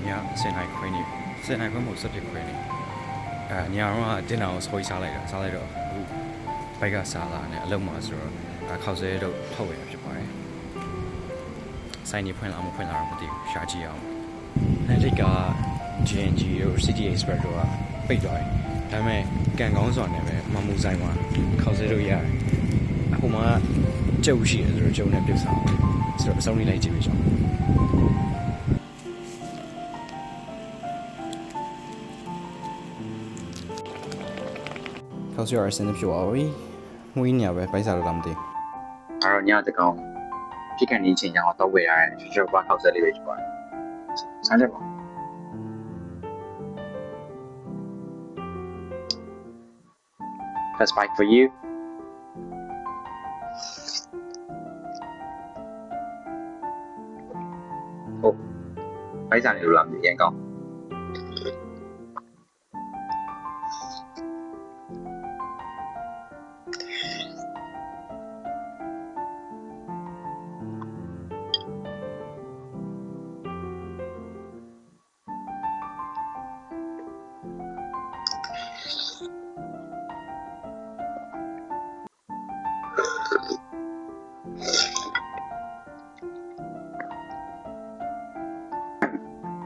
ည7 နာရီခွဲနေ7 နာရီခွဲမဟုတ်7 ခွဲနေညတော့တင်တာကိုဆော်ကြီးစားလိုက်တော့အခုဘိုက်ကစားလာနဲ့အလုံးမှာဆိုတော့ခောက်ဆဲတော့ထုတ်ရဖြစ်ပါတယ်ဆိုင်နေဖွင့်လာမဖွင့်လာတော့မသိဘူးရှာကြည့်အောင်အဲ့ဒီက GNG တို့ City Express တို့ကပိတ်သွားတယ်ဒါပေမဲ့ကန်ကောင်းစွာနဲ့ပဲမမှုဆိုင်မှာခောက်ဆဲတို့ရတယ်အခုမှကျုပ်ရှိတယ်ဆိုတော့ကျုပ်နဲ့ပြုတ်စားဆိုတော့အဆုံးလေးလိုက်ကြည့်ပြီကျွန်တော်ခောက်ဆဲရစနေဖြစ်သွားပြီငွေးညာပဲပိုက်စားလို့လားမသိအဲ့တော့ညတကောင်ဖြစ်ကန်နေချိန်ကြောင်တော့ဝယ်ရတယ်ရှော့ပါခောက်ဆက်လေးပဲဖြစ်ပါတယ်စားကြပါThat's bike for you. Oh, ပိုက်စားနေလို့လားမသိရင်ကောင်း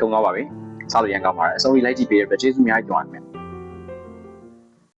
ကုန်သွားပါပြီစားလို့ရန်ကောင်းပါတယ်အစိုးရလိုက်ကြည့်ပေးရတဲ့ကျေးဇူးအများကြီးတင်ပါတယ်